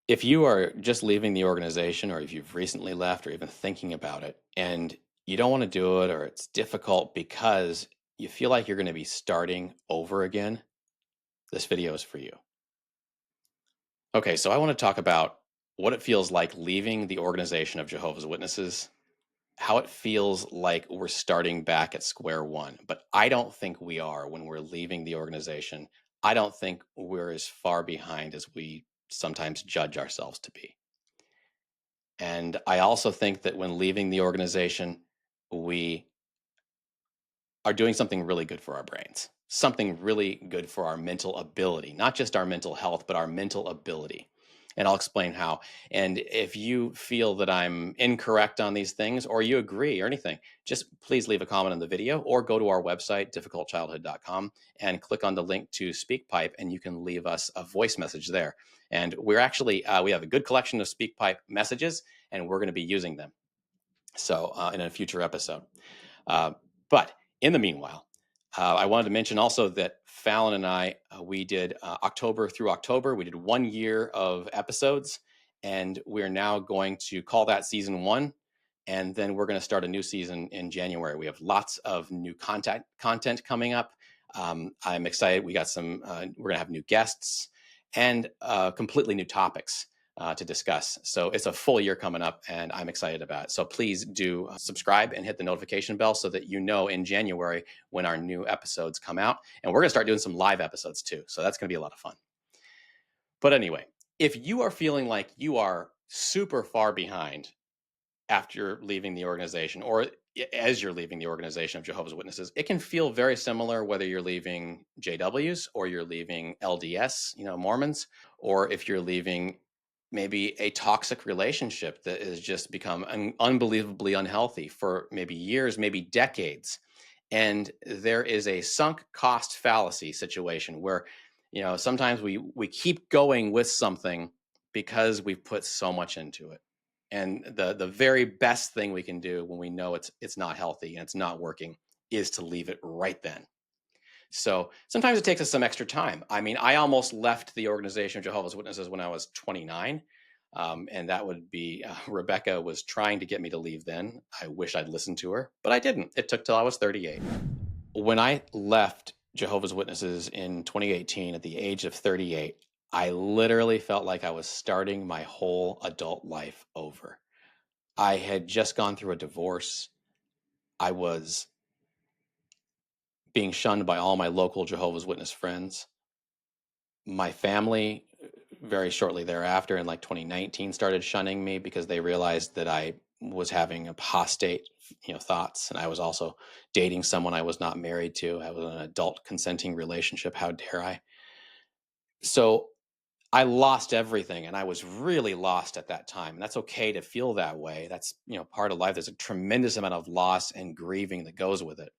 If you are just leaving the organization, or if you've recently left or even thinking about it, and you don't want to do it, or it's difficult because you feel like you're going to be starting over again, this video is for you. Okay, so I want to talk about what it feels like leaving the organization of Jehovah's Witnesses, how it feels like we're starting back at square one. But I don't think we are when we're leaving the organization. I don't think we're as far behind as we sometimes judge ourselves to be. And I also think that when leaving the organization, we are doing something really good for our brains, something really good for our mental ability, not just our mental health, but our mental ability. And I'll explain how. And if you feel that I'm incorrect on these things, or you agree or anything, just please leave a comment on the video or go to our website, difficultchildhood.com, and click on the link to SpeakPipe, and you can leave us a voice message there. And we're actually, we have a good collection of SpeakPipe messages, and we're going to be using them. So in a future episode. But in the meanwhile, I wanted to mention also that Fallon and I, we did October through October. We did 1 year of episodes, and we're now going to call that season 1. And then we're going to start a new season in January. We have lots of new content coming up. I'm excited. We got some, we're going to have new guests and completely new topics to discuss. So it's a full year coming up, and I'm excited about it. So please do subscribe and hit the notification bell so that you know in January when our new episodes come out. And we're going to start doing some live episodes too. So that's going to be a lot of fun. But anyway, if you are feeling like you are super far behind after leaving the organization, or as you're leaving the organization of Jehovah's Witnesses, it can feel very similar whether you're leaving JWs or you're leaving LDS, Mormons, or if you're leaving maybe a toxic relationship that has just become unbelievably unhealthy for maybe years, maybe decades. And there is a sunk cost fallacy situation where, sometimes we keep going with something because we've put so much into it. And the very best thing we can do when we know it's not healthy and it's not working is to leave it right then. So sometimes it takes us some extra time. I mean, I almost left the organization of Jehovah's Witnesses when I was 29. And that would be Rebecca was trying to get me to leave then. I wish I'd listened to her, but I didn't. It took till I was 38. When I left Jehovah's Witnesses in 2018 at the age of 38, I literally felt like I was starting my whole adult life over. I had just gone through a divorce. I was being shunned by all my local Jehovah's Witness friends. My family, very shortly thereafter, in like 2019, started shunning me because they realized that I was having apostate, thoughts, and I was also dating someone I was not married to. I was in an adult consenting relationship. How dare I? So I lost everything, and I was really lost at that time. And that's okay to feel that way. That's, part of life. There's a tremendous amount of loss and grieving that goes with it.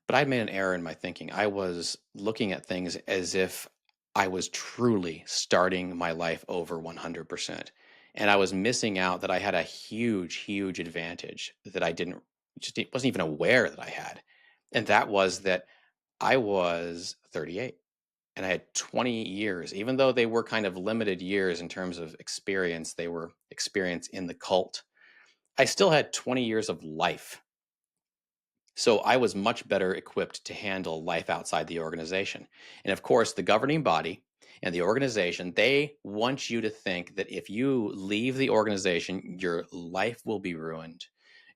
But I'd made an error in my thinking. I was looking at things as if I was truly starting my life over 100%. And I was missing out that I had a huge, huge advantage that I wasn't even aware that I had. And that was that I was 38. And I had 20 years, even though they were kind of limited years in terms of experience, they were experience in the cult. I still had 20 years of life. So I was much better equipped to handle life outside the organization. And of course, the governing body and the organization, they want you to think that if you leave the organization, your life will be ruined.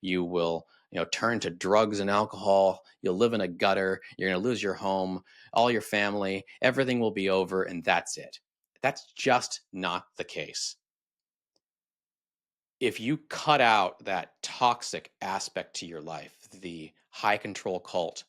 You will, turn to drugs and alcohol. You'll live in a gutter. You're going to lose your home, all your family. Everything will be over, and that's it. That's just not the case. If you cut out that toxic aspect to your life, the high control cult,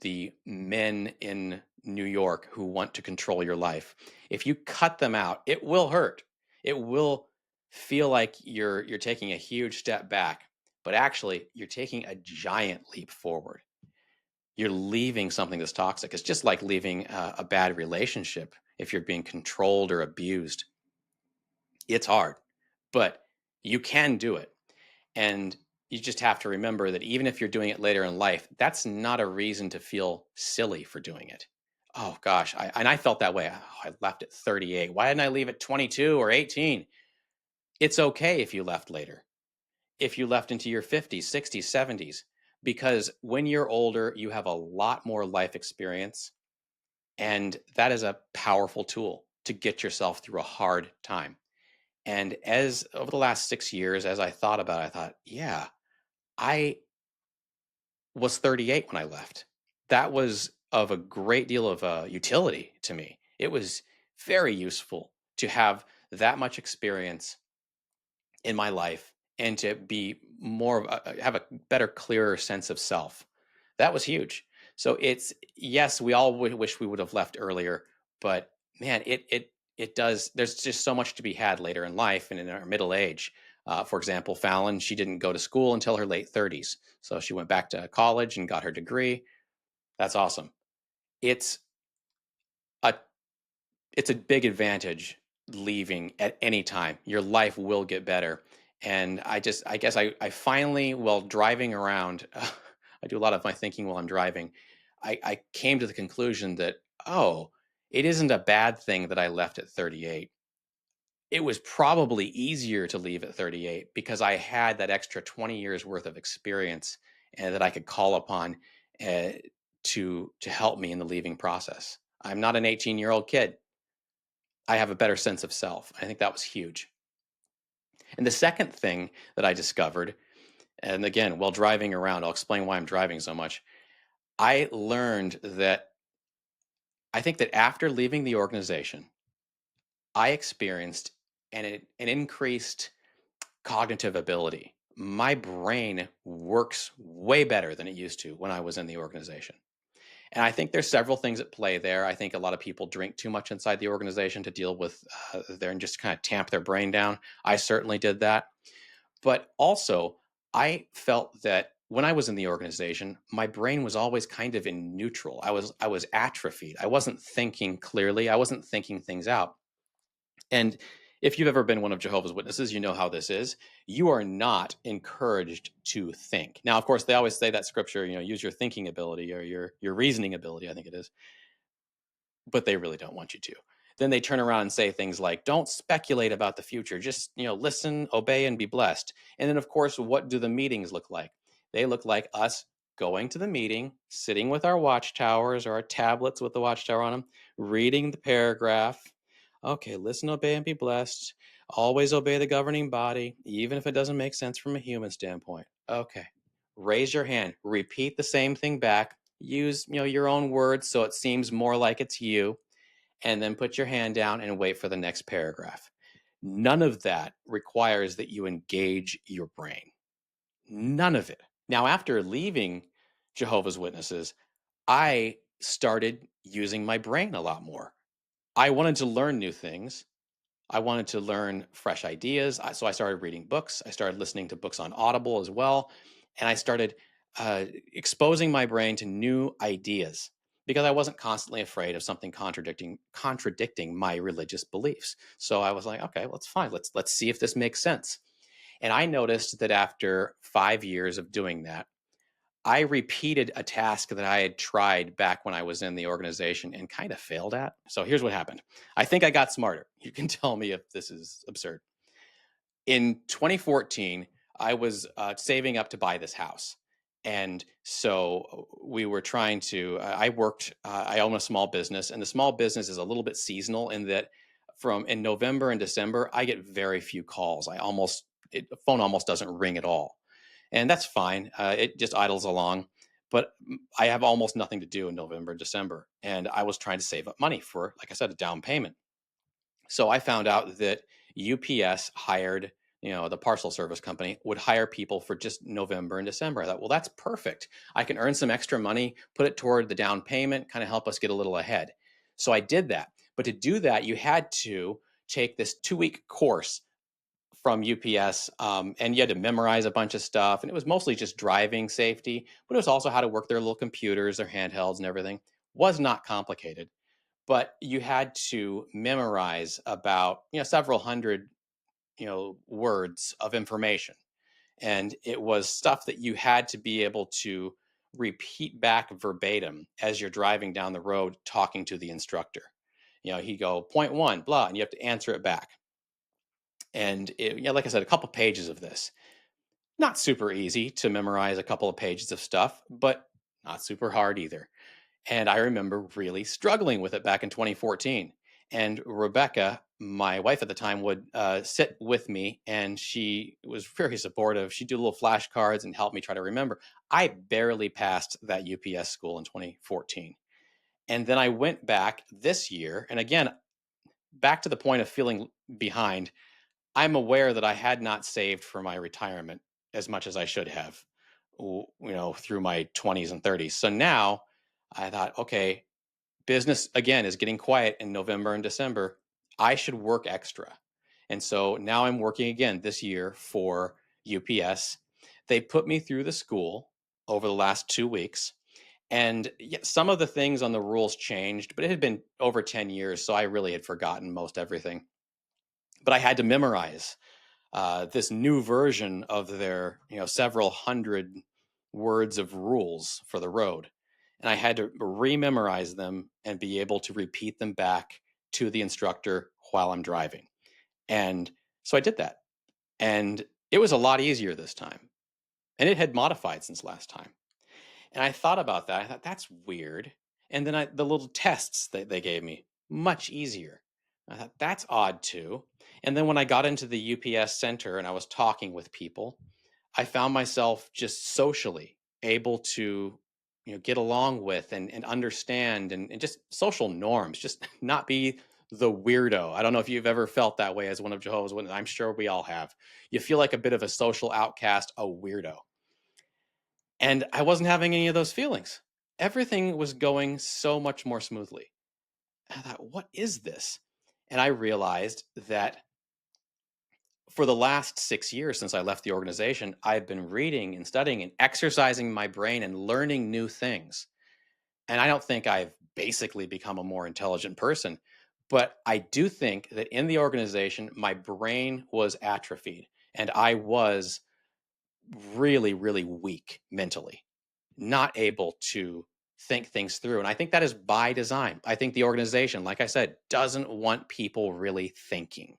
the men in New York who want to control your life, if you cut them out, it will hurt. It will feel like you're taking a huge step back, but actually you're taking a giant leap forward. You're leaving something that's toxic. It's just like leaving a bad relationship if you're being controlled or abused. It's hard, but you can do it. And you just have to remember that even if you're doing it later in life, that's not a reason to feel silly for doing it. oh gosh, I felt that way. Oh, I left at 38. Why didn't I leave at 22 or 18? It's okay if you left later. If you left into your 50s, 60s, 70s, because when you're older, you have a lot more life experience. And that is a powerful tool to get yourself through a hard time. And as over the last 6 years, as I thought about it, I thought, yeah, I was 38 when I left. That was of a great deal of utility to me. It was very useful to have that much experience in my life and to be more of have a better, clearer sense of self. That was huge. So it's yes, we all wish we would have left earlier, but man, it does. There's just so much to be had later in life and in our middle age. For example, Fallon, she didn't go to school until her late 30s, so she went back to college and got her degree. That's awesome. It's a it's a big advantage leaving at any time. Your life will get better. And I guess I finally, while driving around, I do a lot of my thinking while I'm driving. I came to the conclusion that, oh, it isn't a bad thing that I left at 38. It was probably easier to leave at 38 because I had that extra 20 years worth of experience and that I could call upon uh, to help me in the leaving process. I'm not an 18-year-old kid. I have a better sense of self. I think that was huge. And the second thing that I discovered, and again, while driving around, I'll explain why I'm driving so much. I learned that I think that after leaving the organization, I experienced an increased cognitive ability. My brain works way better than it used to when I was in the organization. And I think there's several things at play there. I think a lot of people drink too much inside the organization to deal with there and just kind of tamp their brain down. I certainly did that. But also, I felt that when I was in the organization, my brain was always kind of in neutral. I was atrophied. I wasn't thinking clearly. I wasn't thinking things out. And if you've ever been one of Jehovah's Witnesses, you know how this is. You are not encouraged to think. Now, of course, they always say that scripture, use your thinking ability or your reasoning ability, I think it is, but they really don't want you to. Then they turn around and say things like, don't speculate about the future. Just, listen, obey, and be blessed. And then, of course, what do the meetings look like? They look like us going to the meeting, sitting with our watchtowers or our tablets with the watchtower on them, reading the paragraph. Okay, listen, obey, and be blessed. Always obey the governing body, even if it doesn't make sense from a human standpoint. Okay. Raise your hand. Repeat the same thing back. Use, your own words so it seems more like it's you, and then put your hand down and wait for the next paragraph. None of that requires that you engage your brain. None of it. Now, after leaving Jehovah's Witnesses, I started using my brain a lot more. I wanted to learn new things. I wanted to learn fresh ideas. So I started reading books. I started listening to books on Audible as well. And I started exposing my brain to new ideas because I wasn't constantly afraid of something contradicting my religious beliefs. So I was like, okay, well, it's fine. Let's see if this makes sense. And I noticed that after 5 years of doing that, I repeated a task that I had tried back when I was in the organization and kind of failed at. So here's what happened. I think I got smarter. You can tell me if this is absurd. In 2014, I was saving up to buy this house. And so we were trying to, I own a small business, and the small business is a little bit seasonal in that from in November and December, I get very few calls. The phone almost doesn't ring at all, and that's fine. It just idles along. But I have almost nothing to do in November and December, and I was trying to save up money for, like I said, a down payment. So I found out that UPS hired, the parcel service company would hire people for just November and December. I thought, well, that's perfect. I can earn some extra money, put it toward the down payment, kind of help us get a little ahead. So I did that. But to do that, you had to take this 2-week course from UPS, and you had to memorize a bunch of stuff. And it was mostly just driving safety, but it was also how to work their little computers, their handhelds, and everything. Was not complicated, but you had to memorize about several hundred words of information, and it was stuff that you had to be able to repeat back verbatim as you're driving down the road talking to the instructor. He'd go, point one, blah, and you have to answer it back. And like I said, a couple pages of this. Not super easy to memorize a couple of pages of stuff, but not super hard either. And I remember really struggling with it back in 2014. And Rebecca, my wife at the time, would sit with me, and she was very supportive. She'd do little flashcards and help me try to remember. I barely passed that UPS school in 2014. And then I went back this year. And again, back to the point of feeling behind, I'm aware that I had not saved for my retirement as much as I should have, through my 20s and 30s. So now I thought, okay, business again is getting quiet in November and December. I should work extra. And so now I'm working again this year for UPS. They put me through the school over the last 2 weeks. And some of the things on the rules changed, but it had been over 10 years. So I really had forgotten most everything. But I had to memorize this new version of their, several hundred words of rules for the road. And I had to rememorize them and be able to repeat them back to the instructor while I'm driving. And so I did that. And it was a lot easier this time. And it had modified since last time. And I thought about that. I thought, that's weird. And then the little tests that they gave me, much easier. I thought, that's odd too. And then when I got into the UPS center and I was talking with people, I found myself just socially able to, get along with and understand and just social norms, just not be the weirdo. I don't know if you've ever felt that way as one of Jehovah's Witnesses. I'm sure we all have. You feel like a bit of a social outcast, a weirdo. And I wasn't having any of those feelings. Everything was going so much more smoothly. I thought, what is this? And I realized that for the last 6 years since I left the organization, I've been reading and studying and exercising my brain and learning new things. And I don't think I've basically become a more intelligent person, but I do think that in the organization, my brain was atrophied and I was really, really weak mentally, not able to think things through. And I think that is by design. I think the organization, like I said, doesn't want people really thinking.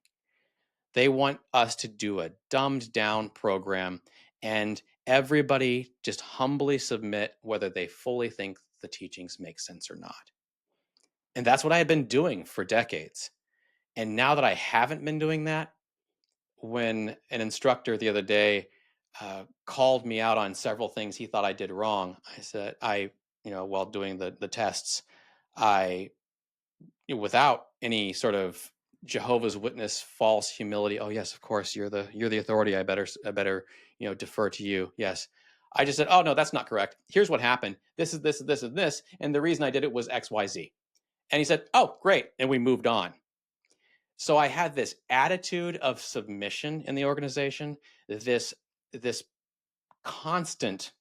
They want us to do a dumbed down program and everybody just humbly submit whether they fully think the teachings make sense or not. And that's what I had been doing for decades. And now that I haven't been doing that, when an instructor the other day called me out on several things he thought I did wrong, I said, while doing the tests, I, without any sort of Jehovah's Witness false humility, oh yes, of course, you're the authority. I better defer to you. Yes. I just said, oh no, that's not correct. Here's what happened. This is this, this, and this. And the reason I did it was XYZ. And he said, oh, great. And we moved on. So I had this attitude of submission in the organization, this constant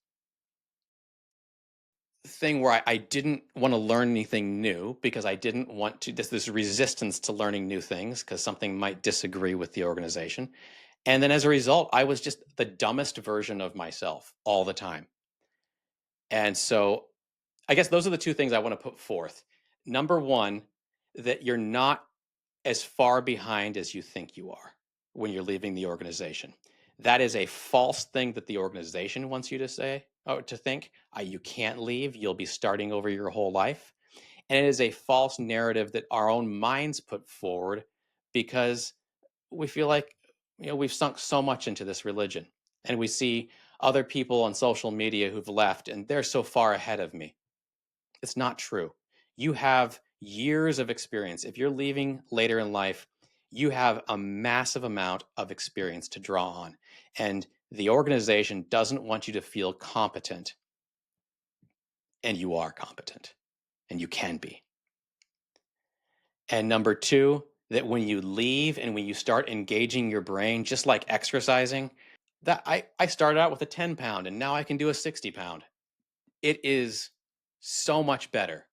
thing where I didn't want to learn anything new because I didn't want to, this resistance to learning new things because something might disagree with the organization. And then as a result, I was just the dumbest version of myself all the time. And so I guess those are the two things I want to put forth. Number one, that you're not as far behind as you think you are when you're leaving the organization. That is a false thing that the organization wants you to say or to think. You can't leave. You'll be starting over your whole life. And it is a false narrative that our own minds put forward because we feel like we've sunk so much into this religion. And we see other people on social media who've left and they're so far ahead of me. It's not true. You have years of experience. If you're leaving later in life, you have a massive amount of experience to draw on. And the organization doesn't want you to feel competent. And you are competent. And you can be. And number two, that when you leave and when you start engaging your brain, just like exercising, that I started out with a 10-pound and now I can do a 60-pound. It is so much better.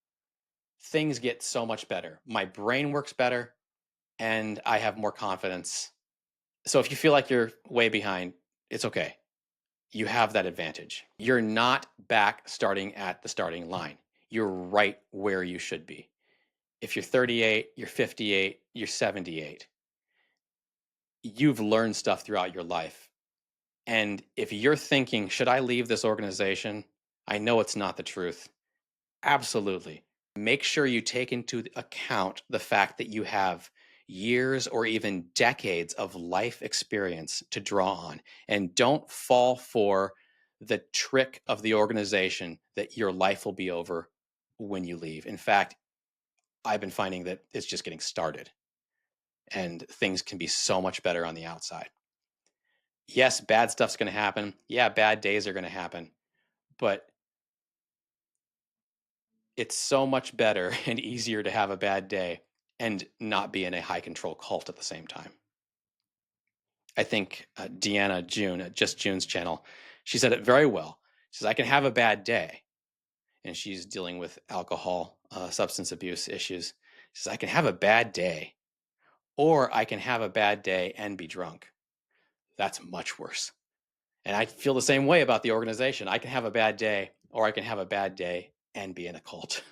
Things get so much better. My brain works better and I have more confidence. So if you feel like you're way behind, it's okay. you have that advantage. You're not back starting at the starting line. You're right where you should be. If you're 38, you're 58, you're 78, you've learned stuff throughout your life. And if you're thinking, should I leave this organization? I know it's not the truth. Absolutely. Make sure you take into account the fact that you have years or even decades of life experience to draw on. And don't fall for the trick of the organization that your life will be over when you leave. In fact, I've been finding that it's just getting started and things can be so much better on the outside. Yes, bad stuff's going to happen. Yeah, bad days are going to happen. But it's so much better and easier to have a bad day and not be in a high control cult at the same time. I think Deanna June at Just June's channel, she said it very well. She says, I can have a bad day. And she's dealing with alcohol, substance abuse issues. She says, I can have a bad day, or I can have a bad day and be drunk. That's much worse. And I feel the same way about the organization. I can have a bad day, or I can have a bad day and be in a cult.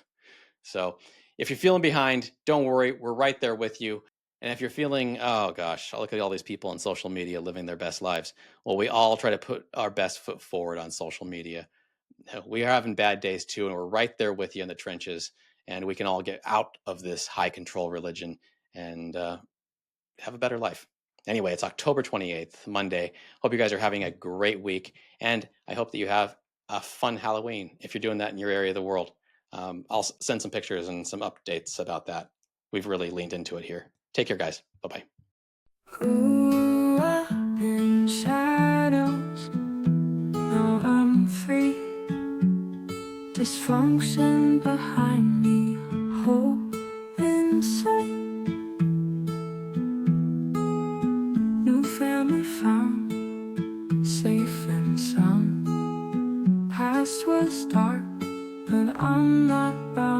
So if you're feeling behind, don't worry. We're right there with you. And if you're feeling, oh gosh, I look at all these people on social media living their best lives. Well, we all try to put our best foot forward on social media. We are having bad days too, and we're right there with you in the trenches. And we can all get out of this high control religion and have a better life. Anyway, it's October 28th, Monday. Hope you guys are having a great week. And I hope that you have a fun Halloween if you're doing that in your area of the world. I'll send some pictures and some updates about that. We've really leaned into it here. Take care, guys. Bye-bye. Grew up in shadows, now I'm free. Dysfunction behind me, hope inside. New family found, safe and sound. Past was dark, but I'm not bound.